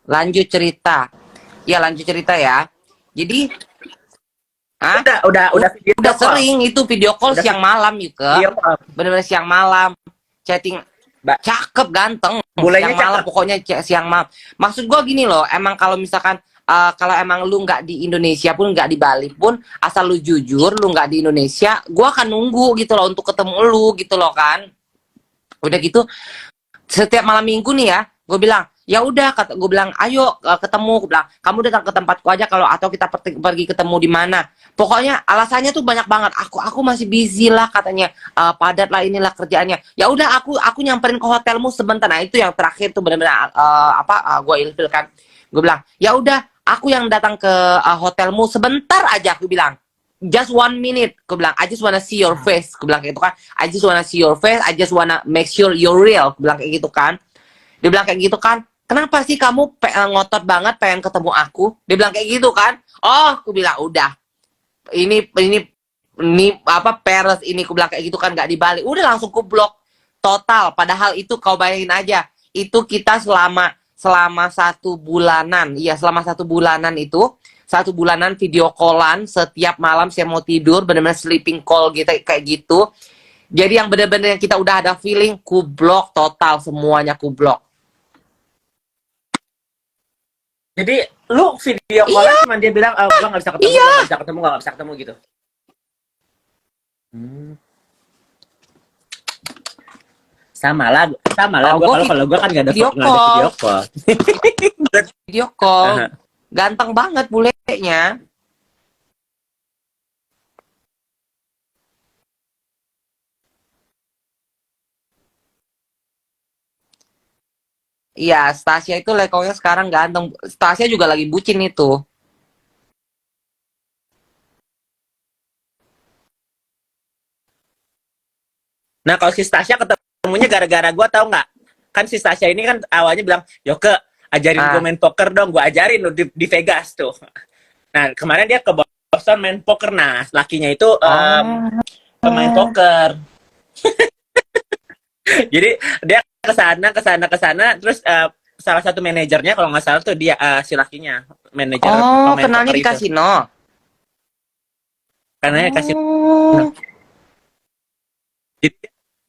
Lanjut cerita. Ya lanjut cerita ya. Jadi, ah, Udah video udah call. sering itu video call Udah siang malam Yuke. video call. Bener-bener siang malam. Chatting cakep ganteng. Bulenya Siang malam cakep. pokoknya siang malam. Maksud gua gini loh, emang kalau misalkan kalau emang lu nggak di Indonesia pun nggak di Bali pun asal lu jujur lu nggak di Indonesia, gua akan nunggu gitu loh untuk ketemu lu gitu loh kan. Udah gitu setiap malam minggu nih ya gue bilang ya udah kata gue bilang ayo ketemu gue bilang kamu datang ke tempatku aja kalau atau kita pergi ketemu di mana pokoknya alasannya tuh banyak banget aku masih busy lah katanya padat lah inilah kerjaannya ya udah aku nyamperin ke hotelmu sebentar nah itu yang terakhir tuh benar-benar gue ilfil kan gue bilang ya udah aku yang datang ke hotelmu sebentar aja aku bilang just 1 minute, gue bilang, I just wanna see your face, gue bilang kayak gitu kan, I just wanna see your face, I just wanna make sure you're real, gue bilang kayak gitu kan, dia bilang kayak gitu kan, kenapa sih kamu ngotot banget pengen ketemu aku, dia bilang kayak gitu kan, oh, gue bilang udah, ini apa Peres ini, gue bilang kayak gitu kan, nggak dibalik, udah langsung ku blok total, padahal itu kau bayangin aja, itu kita selama 1 bulanan, iya selama 1 bulanan itu 1 bulanan video callan setiap malam saya mau tidur benar-benar sleeping call gitu kayak gitu jadi yang benar-benar yang kita udah ada feeling ku blok total semuanya ku blok. Jadi lu video call Iya cuman dia bilang gua nggak bisa ketemu, iya gua nggak bisa ketemu gitu. Sama lah gua kalau gua kan nggak ada video video call. video call ganteng banget bulenya. Iya, Stasia itu lekonya sekarang ganteng. Stasia juga lagi bucin itu. Nah kalau si Stasya ketemunya gara-gara gua tahu nggak? Kan si Stasya ini kan awalnya bilang, Yoke ajarin gue main poker dong, gue ajarin lo di Vegas tuh. Nah kemarin dia ke Boston main poker, nah lakinya itu pemain poker. Jadi dia ke sana, terus salah satu manajernya kalau nggak salah tuh dia si lakinya, manajer pemain kenalnya poker di itu. kasino. Karena kasih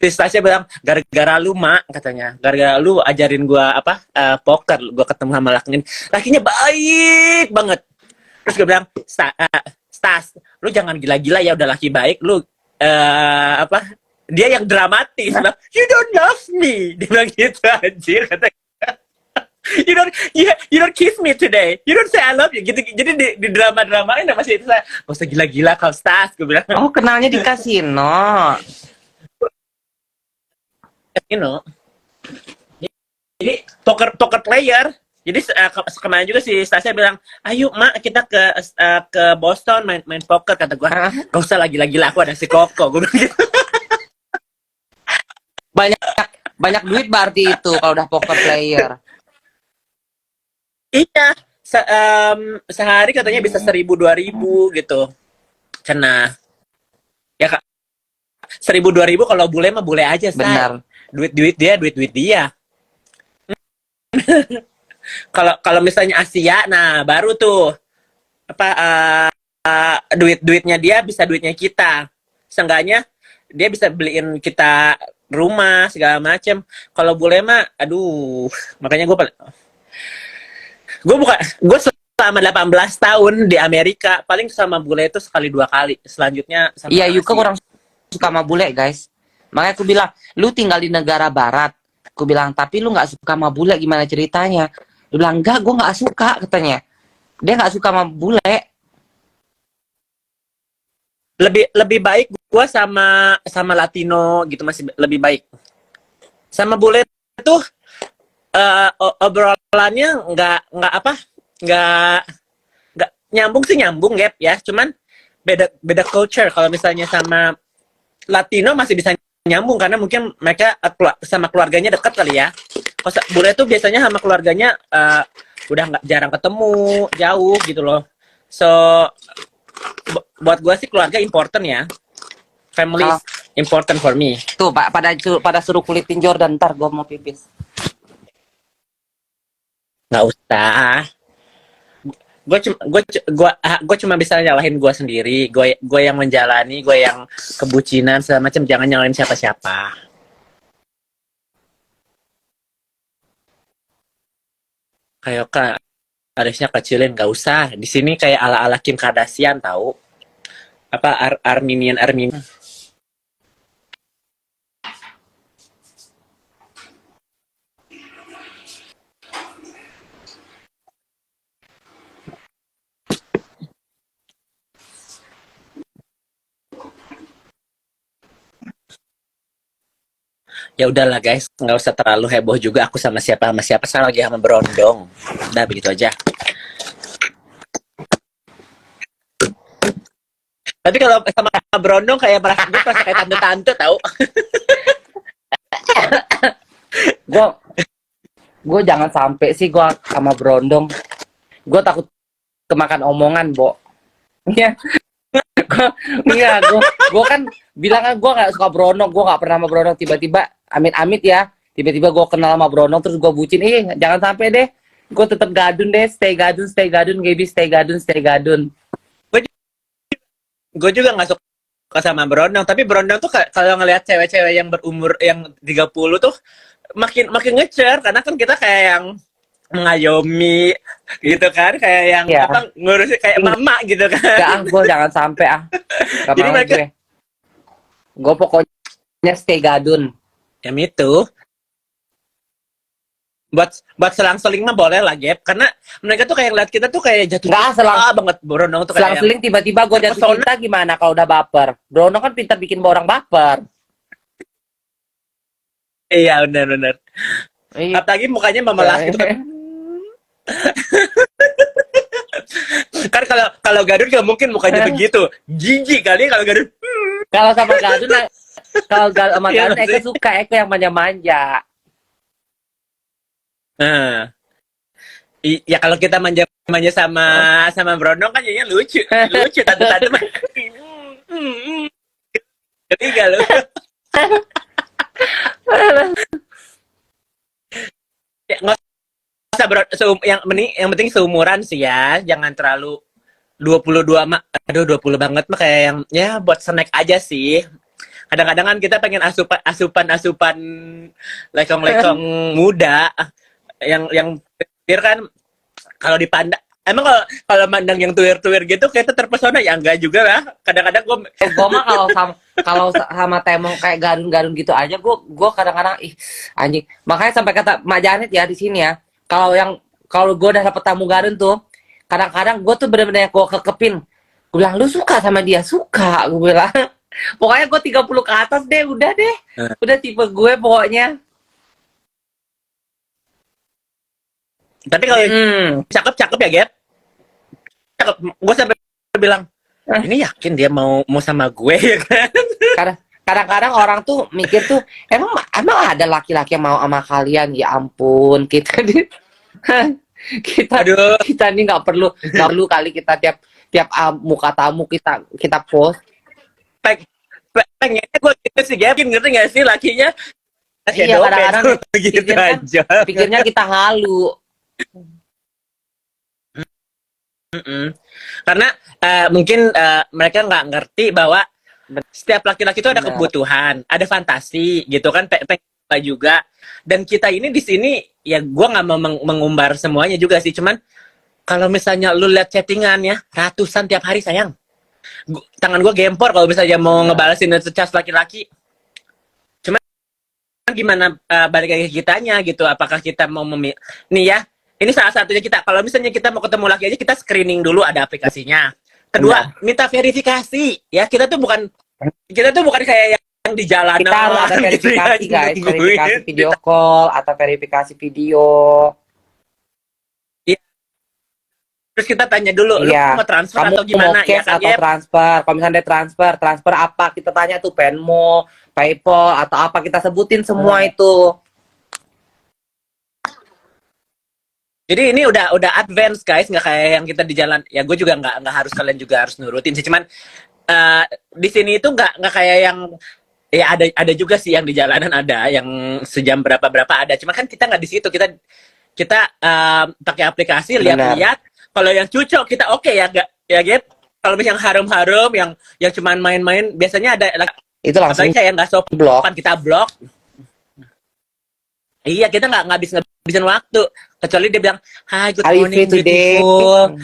Tasya bilang gara-gara lu mak katanya gara-gara lu ajarin gua apa poker gua ketemu sama lakinya baik banget terus gue bilang Stas lu jangan gila-gila ya udah laki baik lu apa dia yang dramatis bilang you don't love me dia bilang gitu anjir katanya you don't kiss me today you don't say I love you gitu jadi di drama-dramain masih itu saya gak usah gila-gila kau Stas gue bilang Kenalnya di kasino. you know jadi poker player jadi kemarin juga si Stasia bilang ayo mak kita ke Boston main poker kata gue gak usah lagi aku ada si Koko gue bilang gitu banyak duit berarti itu kalau udah poker player. iya sehari katanya bisa 1.000-2.000 gitu kena ya kak 1.000-2.000 kalau bule mah bule aja say. Benar duit dia kalau misalnya Asia nah baru tuh apa duitnya dia bisa duitnya kita seenggaknya dia bisa beliin kita rumah segala macem kalau bule mah aduh makanya gue selama 18 tahun di Amerika paling sama bule itu sekali 2 kali selanjutnya sama iya Yuka kurang suka sama bule guys makanya aku bilang lu tinggal di negara barat aku bilang tapi lu nggak suka sama bule gimana ceritanya dia bilang enggak gue nggak suka katanya dia nggak suka sama bule lebih baik gue sama Latino gitu masih lebih baik sama bule tuh obrolannya nggak nyambung ya cuman beda culture kalau misalnya sama Latino masih bisa nyambung karena mungkin mereka sama keluarganya dekat kali ya. Kalau bule tuh biasanya sama keluarganya udah nggak jarang ketemu jauh gitu loh. So buat gue sih keluarga important ya. Family important for me. Tuh Pak pada suruh kulitin Jordan ntar gue mau pipis. Nggak usah. Gue cuma bisa nyalahin gue sendiri. Gue yang menjalani, gue yang kebucinan segala macam. Jangan nyalahin siapa-siapa. Kayak kak harusnya kecilin, nggak usah. Di sini kayak ala-ala Kim Kardashian tahu. Apa Arminian Arminian. Ya udahlah guys, nggak usah terlalu heboh juga aku sama siapa sekarang lagi sama berondong. Udah begitu aja. Tapi kalau sama berondong kayak merasa gue merasa kayak tante-tante tahu. Gue gue jangan sampai sih gue sama berondong. Gue takut kemakan omongan, Bo. Iya. Iya, gue kan bilang kan gue nggak suka berondong, gue nggak pernah sama berondong. Tiba-tiba amit-amit ya, tiba-tiba gue kenal sama berondong terus gue bucin. Jangan sampai deh. Gue tetap gadun deh, stay gadun, Gaby, stay gadun. Gue juga nggak suka sama berondong, tapi berondong tuh kalau ngelihat cewek-cewek yang berumur yang 30 tuh makin makin ngecer karena kan kita kayak yang mengayomi gitu kan, kayak yang Ya. apa ngurusin kayak mama gitu kan. Gak gue jangan sampai Gak Jadi mau mereka gue pokoknya stay gadun. ya itu buat selang-seling mah boleh lah Gap, karena mereka tuh kayak ngeliat kita tuh kayak jatuh Nggak, cinta banget. Berondong tuh kayak yang Selang-seling tiba-tiba gue jatuh pesona. cinta gimana kalau udah baper. Berondong kan pintar bikin orang baper. Iya benar-benar. Iya. Apalagi mukanya memelas gitu kan. Kan kalau Gadun nggak mungkin mukanya begitu. Jijik kali kalau Gadun. Kalau sama gadun, sama Iya gadun, nggak Eke sih? suka Eke yang manja-manja. Nah, ya kalau kita manja-manja sama Brondong kan jadinya lucu. Lucu tante-tante mah. Ketiga lu. Ya, nggak usah yang penting seumuran sih ya. Jangan terlalu 22 mah. Aduh 20 banget mah kayak yang ya buat snack aja sih. Kadang-kadang kan kita pengen asupan lekong-lekong muda yang pikir kan kalau dipandang emang kalau mandang yang tuir-tuir gitu kita terpesona ya enggak juga lah. Kadang-kadang gue Gue mah kalau sama temong kayak gadun-gadun gitu aja, gue kadang-kadang anjing. Makanya sampai kata Mak Janet ya di sini ya. Kalau gue udah dapet tamu gadun tuh, kadang-kadang gue tuh bener-bener gue kekepin. Gue bilang lu suka sama dia, suka. Gue bilang pokoknya gue 30 ke atas deh, udah deh. Udah tipe gue pokoknya. tapi kalau cakep ya Gap. Cakep. Gue sampai bilang ini yakin dia mau sama gue ya kan. Kadang-kadang orang tuh mikir tuh emang ada laki-laki yang mau sama kalian, ya ampun kita Aduh. kita nih nggak perlu kali kita tiap muka tamu kita post. Pengennya gue gitu sih Gap. Ngerti gak sih lakinya? Iya, kadang-kadang gitu aja. pikirnya kita halu. Karena mungkin mereka nggak ngerti bahwa setiap laki-laki itu ada Benar. kebutuhan, ada fantasi gitu kan, pengen juga. Dan kita ini di sini ya gue nggak mau mengumbar semuanya juga sih, cuman kalau misalnya lu lihat chattingan ya ratusan tiap hari sayang, tangan gue gempor kalau misalnya mau ngebalesin ngecas laki-laki. Cuman gimana balik lagi ke kitanya gitu, apakah kita mau nih ya, ini salah satunya kita kalau misalnya kita mau ketemu laki aja kita screening dulu, ada aplikasinya. Kedua, minta verifikasi ya, kita tuh bukan kayak yang di jalanan Kita harus ada gitu ya, verifikasi guys, nungguin. verifikasi video call atau verifikasi video. Terus kita tanya dulu, lu Iya. mau transfer Kamu atau gimana mau cash ya kan atau Gap? transfer? Kalau misalnya ada transfer apa? Kita tanya tuh Venmo, PayPal atau apa, kita sebutin semua itu. Jadi ini udah advance guys, nggak kayak yang kita di jalan. Ya gue juga nggak harus, kalian juga harus nurutin sih. Cuman di sini itu nggak kayak yang ya ada juga sih yang di jalanan, ada yang sejam berapa ada. Cuman kan kita nggak di situ, kita kita pakai aplikasi Benar. lihat-lihat. Kalau yang cucok kita oke ya, gak ya Gap. Kalau misalnya yang harum-harum, yang cuman main-main, biasanya ada Itu langsung apalagi kayak nggak blok. sopan kita blok. Iya, kita nggak ngabisin waktu. Kecuali dia bilang, Hi, good Are you morning, free today? beautiful.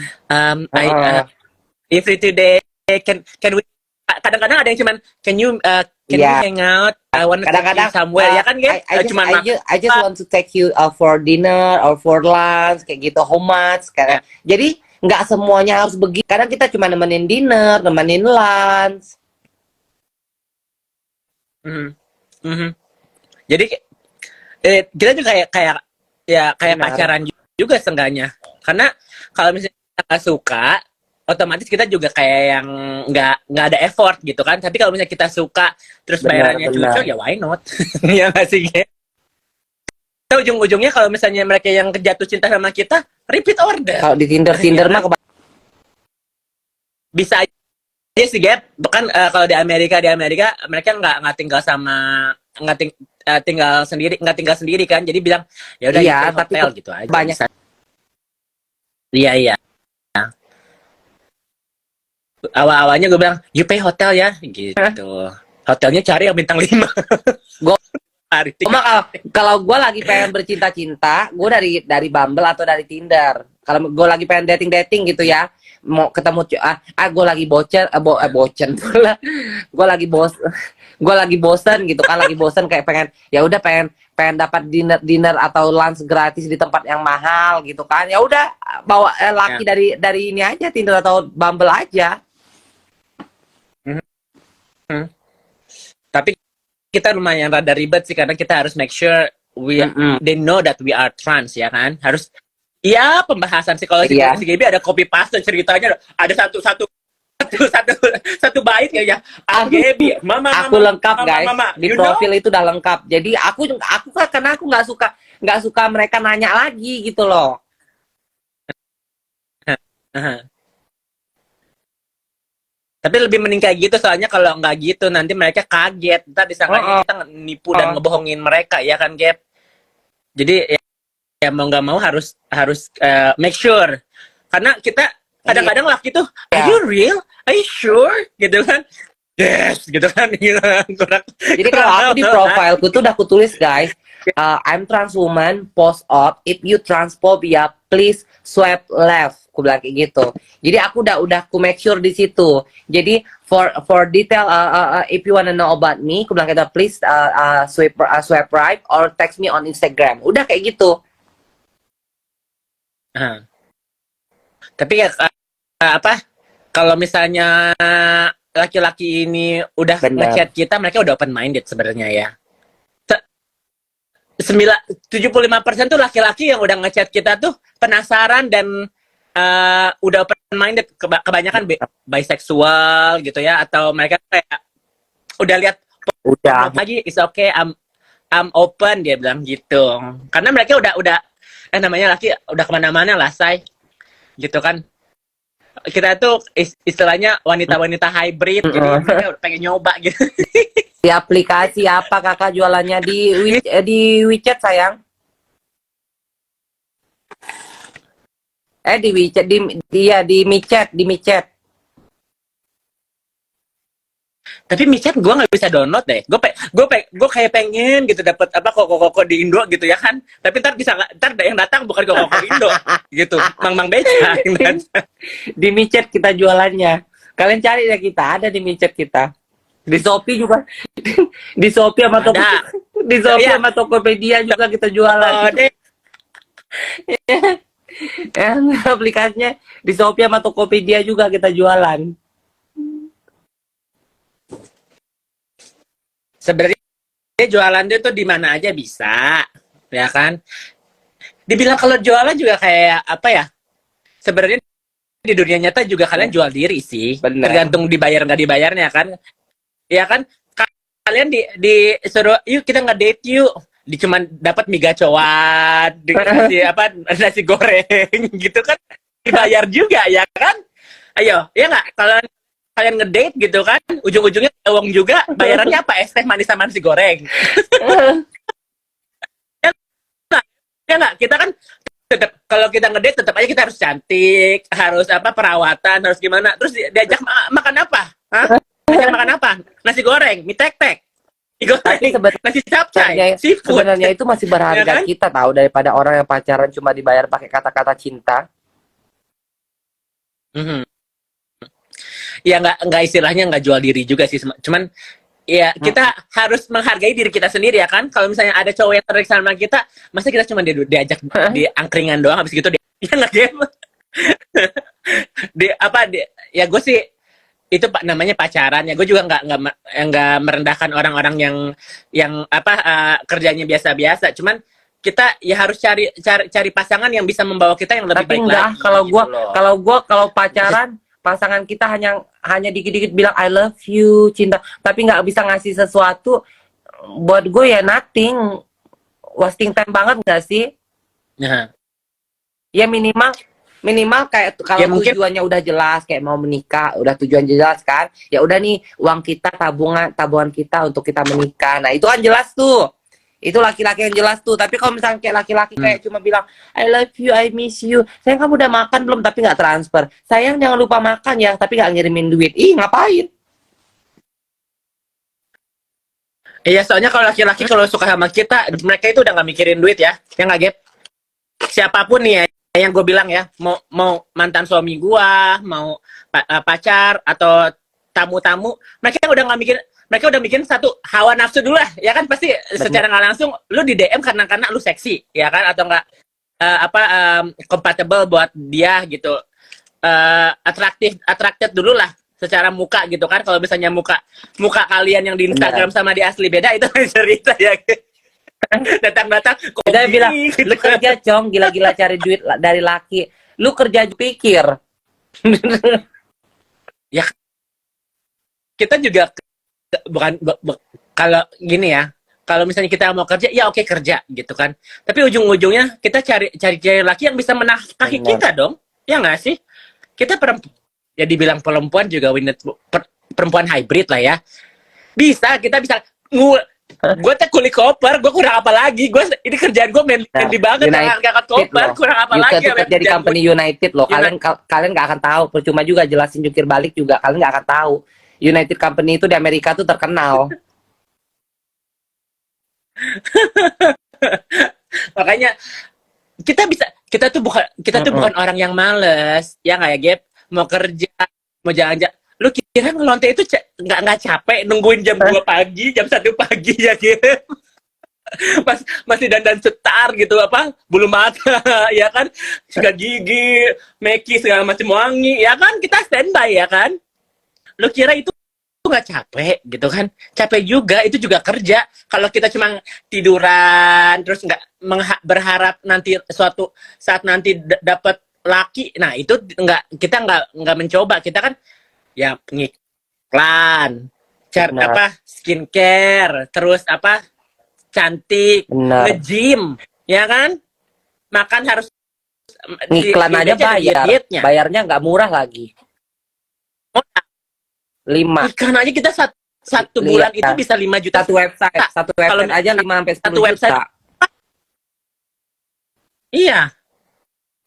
If free today, can we? Kadang-kadang ada yang cuman, can we Yeah. hang out? I want to take you Kadang-kadang somewhere, ya kan, Gap? I just want to take you for dinner or for lunch kayak gitu, how much? Kayak, jadi nggak semuanya harus begitu. Kadang kita cuma nemenin dinner, nemenin lunch. Jadi kita juga kayak Benar. pacaran juga seenggaknya. Karena kalau misalnya kita nggak suka, otomatis kita juga kayak yang nggak ada effort gitu kan. Tapi kalau misalnya kita suka terus Benar, bayarannya benar. cucok, ya why not? Ya nggak sih, Gap? Kita ujung-ujungnya kalau misalnya mereka yang jatuh cinta sama kita, repeat order. Kalau di Tinder mah Bisa aja sih, Gap. Bukan kalau di Amerika mereka nggak tinggal sama tinggal sendiri kan. Jadi bilang ya udah Iya, kita tapi hotel gitu aja. banyak. Iya. Awal-awalnya gue bilang, you pay hotel ya, gitu. Hotelnya cari yang bintang 5. Gua- hari Cuma kalau gue lagi pengen bercinta-cinta, gue dari Bumble atau dari Tinder. Kalau gue lagi pengen dating gitu ya, mau ketemu gue lagi bocen pula. Gue lagi bosen gitu kan, lagi bosen kayak pengen ya udah pengen dapat dinner atau lunch gratis di tempat yang mahal gitu kan. Ya udah bawa laki dari ini aja, Tinder atau Bumble aja. Tapi kita lumayan rada ribet sih karena kita harus make sure they know that we are trans, ya kan? Harus pembahasan psikologi. Iya. Si Gaby ada copy paste ceritanya, ada satu bait ya. Gaby, Aku lengkap guys. mama, Di you profil itu udah lengkap. Jadi aku karena aku nggak suka mereka nanya lagi gitu loh. Tapi lebih mending kayak gitu, soalnya kalau nggak gitu nanti mereka kaget, ntar disangkanya kita nipu dan ngebohongin mereka, ya kan, Gap? Jadi ya mau nggak mau harus make sure, karena kita kadang-kadang laki tuh, are you real? Are you sure? Gitu kan? Yes, gitu kan? Jadi kalau aku di profilku tuh udah aku tulis guys, I'm trans woman, post op, if you transphobia, please swipe left. Aku bilang kayak gitu. Jadi aku udah aku make sure di situ. Jadi for detail, if you wanna know about me, aku bilang kayak gitu, please swipe right or text me on Instagram. Udah kayak gitu. Tapi ya kalau misalnya laki-laki ini udah ngechat kita, mereka udah open minded sebenarnya ya. 75% tuh laki-laki yang udah ngechat kita tuh penasaran dan udah open minded, kebanyakan bisexual gitu ya, atau mereka kayak udah lihat lagi is okay, I'm open, dia bilang gitu. Karena mereka udah namanya laki udah kemana-mana lah, say, gitu kan. Kita tuh istilahnya wanita-wanita hybrid, jadi mereka pengen nyoba gitu. Di aplikasi apa kakak jualannya di WeChat sayang? Di WeChat, di MiChat. Tapi MiChat gue nggak bisa download deh. Gue kayak pengen gitu dapat koko di Indo gitu ya kan. Tapi ntar yang datang bukan koko Indo gitu. Mang beca. Di MiChat kita jualannya. Kalian cari ya, kita ada di MiChat kita. Di Shopee juga. Di Shopee sama sama Tokopedia juga kita jualan. Aplikasinya di Shopee sama Tokopedia juga kita jualan. Sebenarnya jualan itu di mana aja bisa, ya kan? Dibilang kalau jualan juga kayak apa ya? Sebenarnya di dunia nyata juga kalian jual diri sih. Bener. Tergantung dibayar nggak dibayarnya kan? Ya kan? Kalian disuruh, yuk kita nge-date yuk. Cuman dapat mie gacoan, dikasih nasi goreng gitu kan? Dibayar juga ya kan? Ayo, ya nggak? Kalau kalian ngedate gitu kan, ujung-ujungnya uang juga, bayarannya apa? Es teh manis sama nasi goreng. Ya nggak? Kita kan tetap kalau kita ngedate tetap aja kita harus cantik, harus apa perawatan, harus gimana. Terus diajak makan apa? Hah? Diajak makan apa? Nasi goreng, mie tek-tek, mie goreng, Tapi nasi capcay, seafood. sebenarnya itu masih berharga Ya kan? kita tahu daripada orang yang pacaran cuma dibayar pakai kata-kata cinta. Mhm. Ya nggak istilahnya nggak jual diri juga sih, cuman ya kita harus menghargai diri kita sendiri ya kan. Kalau misalnya ada cowok yang tertarik sama kita, masa kita cuma diajak di angkringan doang, habis gitu dia ya nggak game. Di apa di, ya gue sih itu pak namanya pacaran ya. Gue juga nggak merendahkan orang-orang yang apa kerjanya biasa-biasa. Cuman kita ya harus cari pasangan yang bisa membawa kita yang lebih Tapi baik enggak, lagi. kalau gitu gua loh. kalau pacaran pasangan kita hanya dikit-dikit bilang I love you, cinta, tapi nggak bisa ngasih sesuatu. Buat gue ya nothing, wasting time banget nggak sih? Nah, Ya minimal kayak kalau ya mungkin tujuannya udah jelas kayak mau menikah, udah tujuan jelas kan, ya udah nih uang kita tabungan kita untuk kita menikah. Nah itu kan jelas tuh, itu laki-laki yang jelas tuh. Tapi kalau misalnya kayak laki-laki kayak cuma bilang I love you, I miss you, sayang kamu udah makan belum tapi nggak transfer, sayang jangan lupa makan ya tapi nggak ngirimin duit, ih ngapain? iya, soalnya kalau laki-laki kalau suka sama kita, mereka itu udah nggak mikirin duit ya nggak Gap? Siapapun nih ya, yang gue bilang ya, mau mantan suami gua, mau pacar atau tamu-tamu, mereka udah bikin satu hawa nafsu dulu lah, ya kan pasti secara nggak langsung lu di DM karena lu seksi, ya kan atau nggak compatible buat dia gitu, attracted dulu lah secara muka gitu kan. Kalau misalnya muka kalian yang di Instagram sama di asli beda, itu cerita ya. Datang kok Dia bilang gitu lu kan. kerja cong gila-gila cari duit dari laki, lu kerja pikir. Ya kita juga bukan kalau gini ya, kalau misalnya kita mau kerja ya oke kerja gitu kan, tapi ujung-ujungnya kita cari laki yang bisa menafkahi Benar. kita dong, ya nggak sih? Kita ya dibilang perempuan juga perempuan hybrid lah ya, kita bisa gue teh kuli koper, gue kurang apa lagi? Gue ini kerjaan gue di banget, ngangkat koper, kurang apa Yuka lagi? tuh kerja di company United loh. Kalian nggak akan tahu. Percuma juga jelasin jungkir balik juga. Kalian nggak akan tahu. United Company itu di Amerika tuh terkenal. Makanya kita tuh bukan orang yang males, ya nggak ya Gap? Mau kerja, mau jalan-jalan. Lu kira ngelonte itu nggak capek nungguin jam 2 pagi, jam 1 pagi ya Gap? Masih dandan setar gitu apa bulu mata ya kan, sikat gigi, meki segala macam wangi ya kan, kita standby ya kan. Lu kira itu nggak capek gitu kan? Capek juga, itu juga kerja. Kalau kita cuma tiduran terus nggak berharap nanti suatu saat nanti dapat laki, nah itu kita nggak mencoba. Kita kan ya pengiklan, apa skincare, terus apa cantik, nge-gym, ya kan? Makan harus ngiklan aja bayarnya nggak murah lagi. 5. Iklan aja kita satu bulan itu bisa 5 juta. Satu website aja 5 sampai 10 juta. Iya.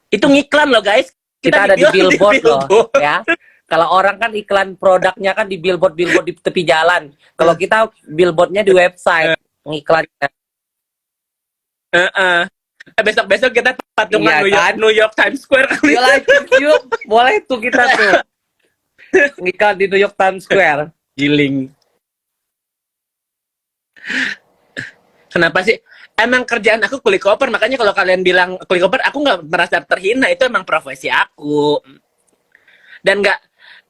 Itu ngiklan loh guys. Kita ada di billboard loh, ya. Kalau orang kan iklan produknya kan di billboard di tepi jalan. Kalau kita billboardnya di website, ngiklannya. Besok kita patungan New York Times Square kali. Yuk, boleh tuh kita tuh. Ngiklan di New York Times Square. Giling. Kenapa sih? Emang kerjaan aku kuli koper, makanya kalau kalian bilang kuli koper, aku nggak merasa terhina. Itu emang profesi aku. Dan nggak,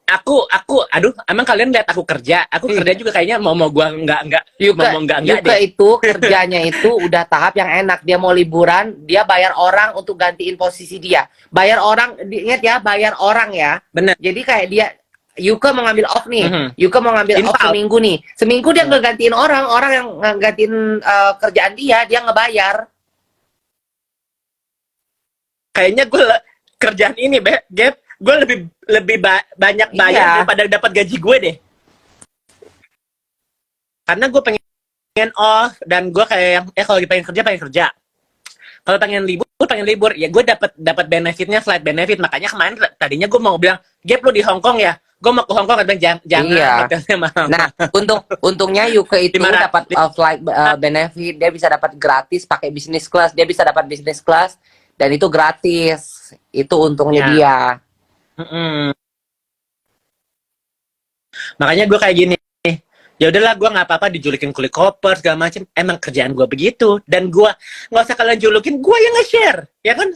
aduh, emang kalian lihat aku kerja kerja juga kayaknya mau gua nggak Yuka itu kerjanya itu udah tahap yang enak. Dia mau liburan, dia bayar orang untuk gantiin posisi dia. Bayar orang, ingat ya, bayar orang ya. Bener. Jadi kayak Yuka mau ngambil off nih. Yuka mau ngambil off seminggu nih. Seminggu dia ngegantiin orang yang ngegantiin kerjaan dia ngebayar. Kayaknya gue kerjaan ini, Gap, gue lebih banyak bayar daripada dapat gaji gue deh. Karena gue pengen off dan gue kayak yang kalau pengen kerja. Kalau pengen libur pengen libur ya, gue dapat benefitnya, flight benefit. Makanya kemarin tadinya gue mau bilang, Gap lu di Hong Kong ya, gue mau ke Hong Kong, katanya jangan, Iya. hotelnya mahal. Nah, untungnya Yuke itu Dimana? dapat flight benefit, dia bisa dapat gratis pakai business class, dia bisa dapat business class dan itu gratis. Itu untungnya Ya. dia. Makanya gue kayak gini, ya udahlah, gue nggak apa-apa dijulikin kulit koper segala macem, emang kerjaan gue begitu, dan gue nggak usah kalian julukin, gue yang nge-share, ya kan,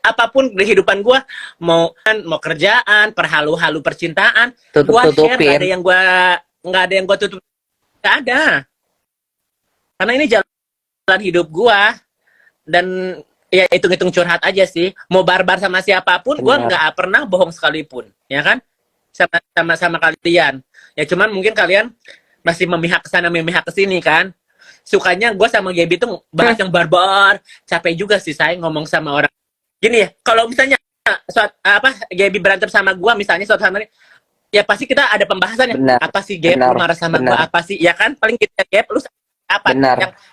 apapun kehidupan gue, mau kerjaan, perhalu-halu percintaan, gue share, nggak ada yang gue tutup, nggak ada, karena ini jalan hidup gue, dan ya hitung-hitung curhat aja sih, mau barbar sama siapapun, gue nggak pernah bohong sekalipun, ya kan, sama kalian, ya cuman mungkin kalian masih memihak ke sana, memihak ke sini kan. Sukanya gue sama Gaby tuh bahas yang barbar. Capek juga sih saya ngomong sama orang. Gini ya, kalau misalnya Gaby berantem sama gue misalnya suatu hari, ya pasti kita ada pembahasannya. Benar. Apa sih Gaby, lu marah sama gue apa sih? Ya kan, paling kita Gaby, lu apa?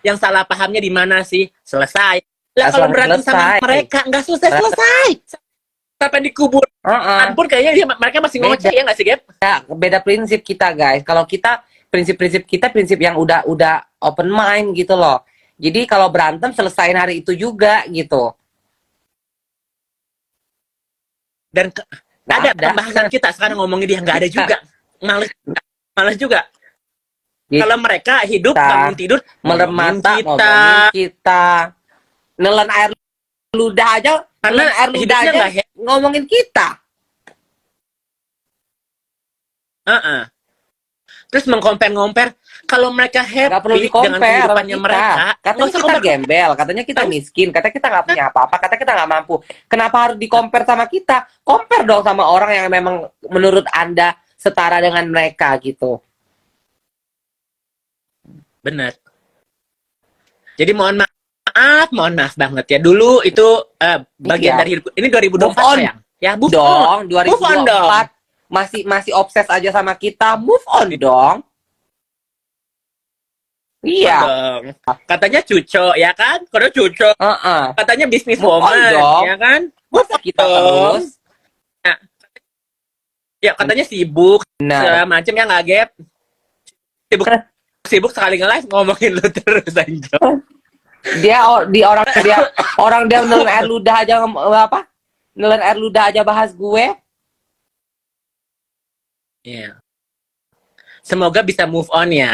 Yang salah pahamnya di mana sih? Selesai. Lah kalau berantem sama mereka nggak selesai. Sampai dikubur. Pun kayaknya mereka masih ngoceh, ya nggak sih Gaby? Ya, beda prinsip kita guys. Kalau kita prinsip-prinsip kita prinsip yang udah open mind gitu loh. Jadi kalau berantem selesain hari itu juga gitu. Dan ada pembahasan kita sekarang ngomongin dia, nggak ada juga. Males juga. Gitu. Kalau mereka hidup bangun tidur melemata kita. Nelen air ludah aja, karena air ludah aja ngomongin kita. Terus mengkomper-ngomper, kalau mereka happy dengan kehidupannya mereka, katanya kita gembel, katanya kita miskin, katanya kita nggak punya apa-apa, katanya kita nggak mampu. Kenapa harus dikompar sama kita? Compare dong sama orang yang memang menurut Anda setara dengan mereka gitu. Benar. Jadi mohon maaf banget ya. Dulu itu bagian dari hidup. Ini 2024 sayang. Ya, move on. 2024 masih obses aja sama kita, move on dong. Iya. Katanya cuco, ya kan? Kalau cuco. Katanya bisnis woman, ya kan? Masa kita terus? Nah, ya katanya sibuk, segala macam ya nggak Gap? Sibuk sekali nge-live ngomongin lu terus aja. Orang dia nelen air ludah aja apa? Nelen air ludah aja bahas gue. Iya. Semoga bisa move on ya,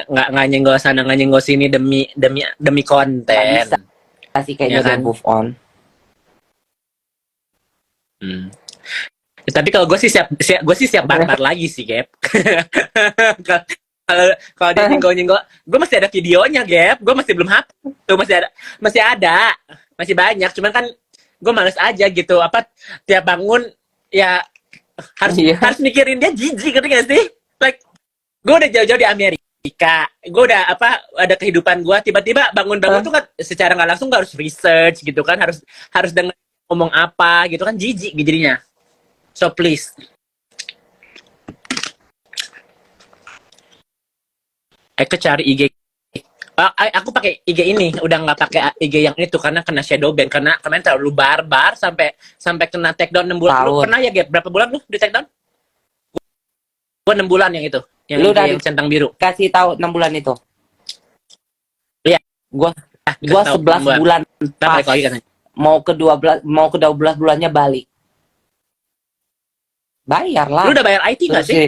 nggak nyenggol sana nggak nyenggol sini demi konten. Pasti kayaknya ya kan? Move on. Ya, tapi kalau gue sih siap barbar lagi sih Gap. Kalau dia nyenggol, gue masih ada videonya Gap, gue masih belum hapus, tuh masih banyak, cuman kan gue males aja gitu, tiap bangun ya harus mikirin dia, jijik gitu gak sih? Like gue udah jauh-jauh di Amerika, gue udah ada kehidupan gue, tiba-tiba bangun-bangun tuh kan secara nggak langsung gue harus research gitu kan, harus denger ngomong apa gitu kan, jijik jadinya. So please, aku cari IG. Aku pakai IG ini, udah nggak pakai IG yang itu karena kena shadow ban, karena kemarin terlalu barbar sampai kena take down 6 bulan. Lu pernah ya Gap? Berapa bulan lu di take down? Gua 6 bulan yang itu, yang lu yang centang biru. Kasih tahu 6 bulan itu. Iya. Gua 11 bulan pas. Lagi, katanya. Mau ke 12 bulannya balik. Bayar lah. Lu udah bayar IT nggak sih?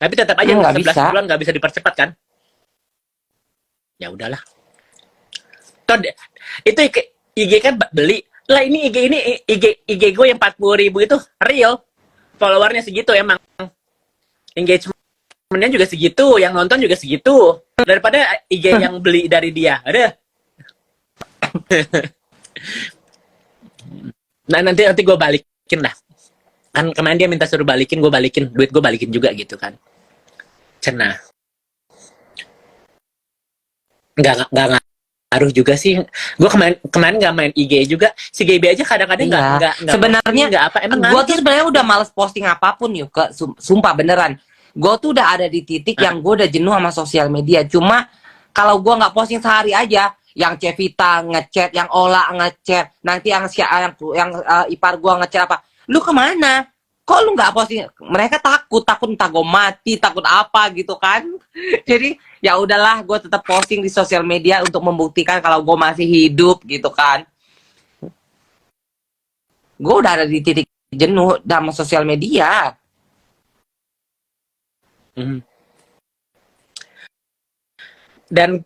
Tapi tetap aja 11 bulan nggak bisa dipercepat kan? Ya udahlah. Itu IG kan beli. Lah ini IG gue yang 40.000 itu real. Followernya segitu emang. Engagementnya juga segitu, yang nonton juga segitu. Daripada IG yang beli dari dia. Ada. Nah nanti gue balikin lah. Kan kemarin dia minta suruh balikin, gue balikin. Duit gue balikin juga gitu kan. Cenah. Nggak ngaruh juga sih. Gue kemarin nggak main IG juga. Si Gaby aja kadang-kadang nggak. Sebenarnya nggak apa. Emang gue tuh sebenarnya udah males posting apapun yuk. Sumpah beneran. Gue tuh udah ada di titik yang gue udah jenuh sama sosial media. Cuma kalau gue nggak posting sehari aja, yang Cevita ngechat, yang Ola ngechat, nanti yang ipar gua ngechat apa, lu kemana? Kok lu nggak posting? Mereka takut entah gue mati, takut apa gitu kan. Jadi ya udahlah, gue tetap posting di sosial media untuk membuktikan kalau gue masih hidup gitu kan. Gue udah ada di titik jenuh sama sosial media. Mhm. Dan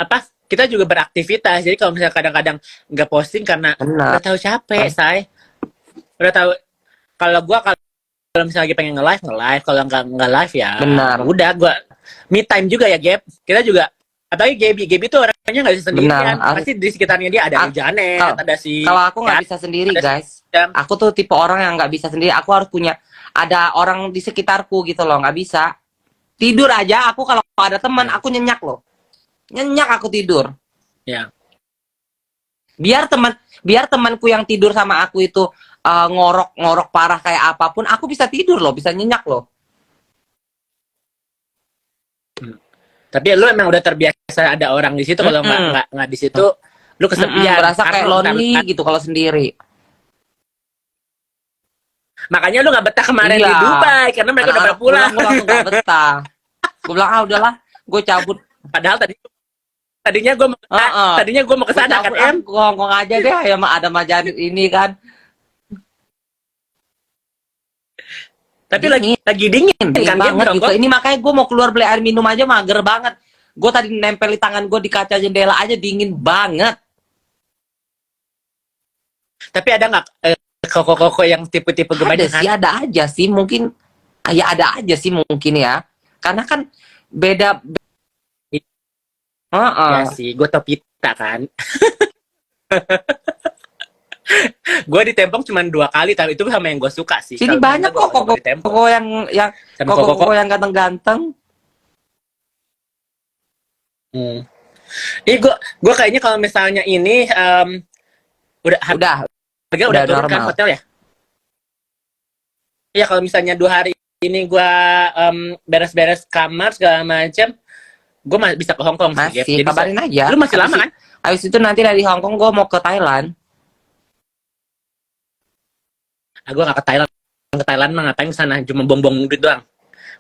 apa? Kita juga beraktivitas. Jadi kalau misalnya kadang-kadang nggak posting karena Benar. udah tahu capek, say. Udah tahu kalau gua kalau misalnya lagi pengen nge-live, kalau nggak live ya Benar. udah gua me time juga ya, Gap. Kita juga apalagi Gaby tuh orangnya nggak bisa sendirian. Benar. Pasti di sekitarnya dia ada Janet, ada si Kalau aku nggak Kat, bisa sendiri, ada si guys. Aku tuh tipe orang yang nggak bisa sendiri. Aku harus punya ada orang di sekitarku gitu loh. Nggak bisa tidur aja. Aku kalau ada teman, aku nyenyak loh. Nyenyak aku tidur. ya. Biar temanku yang tidur sama aku itu ngorok parah kayak apapun, aku bisa tidur loh, bisa nyenyak loh. Tapi lu emang udah terbiasa ada orang di situ. Kalau nggak di situ, lu kesepian. Berasa kayak lonely gitu kalau sendiri. Makanya lu nggak betah kemarin Iya. di Dubai karena mereka udah pada pulang. Gue langsung gak betah. Gue bilang udahlah, gue cabut. Padahal tadinya gue mau kesana kan, Gue ngomong aja deh, ya ada Majanit ini kan. Tapi lagi dingin kan, banget Gap, gitu. Ini makanya gue mau keluar beli air minum aja mager banget. Gue tadi nempel di tangan gue di kaca jendela aja dingin banget. Tapi ada nggak koko-koko yang tipe-tipe Ada kebanyakan? sih, ada aja sih mungkin. Ya ada aja sih mungkin ya. Karena kan beda. Ya sih, gue Topita kan. Gue ditempong cuma 2 kali, tapi itu sama yang gue suka sih. Sini Kalau banyak gua kok nggak ditempong. koko Sama koko yang ganteng-ganteng. Ini gue kayaknya kalau misalnya ini udah harga udah turun kan normal. hotel ya? Iya, kalau misalnya 2 hari ini gue beres-beres kamar segala macam, gue bisa ke Hong Kong sih. Masih, kabarin aja. Lu masih lama kan? Habis itu nanti dari Hong Kong gue mau ke Thailand. Gue nggak ke Thailand. Ke Thailand mah ngapain ke sana? Cuma bong-bong duit doang.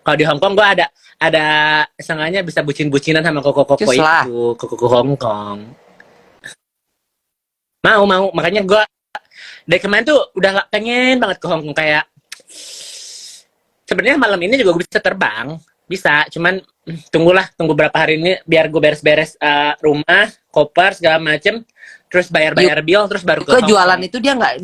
Kalau di Hong Kong gue ada sengaja bisa bucin-bucinan sama koko-koko itu, koko Hong Kong. Mau. Makanya gue dari kemarin tuh udah pengen banget ke Hong Kong. Kayak sebenarnya malam ini juga gue bisa terbang. Bisa, cuman tunggu berapa hari ini biar gue beres-beres rumah, koper segala macem, terus bayar bill, terus baru ke Hong Kong. Jualan itu dia nggak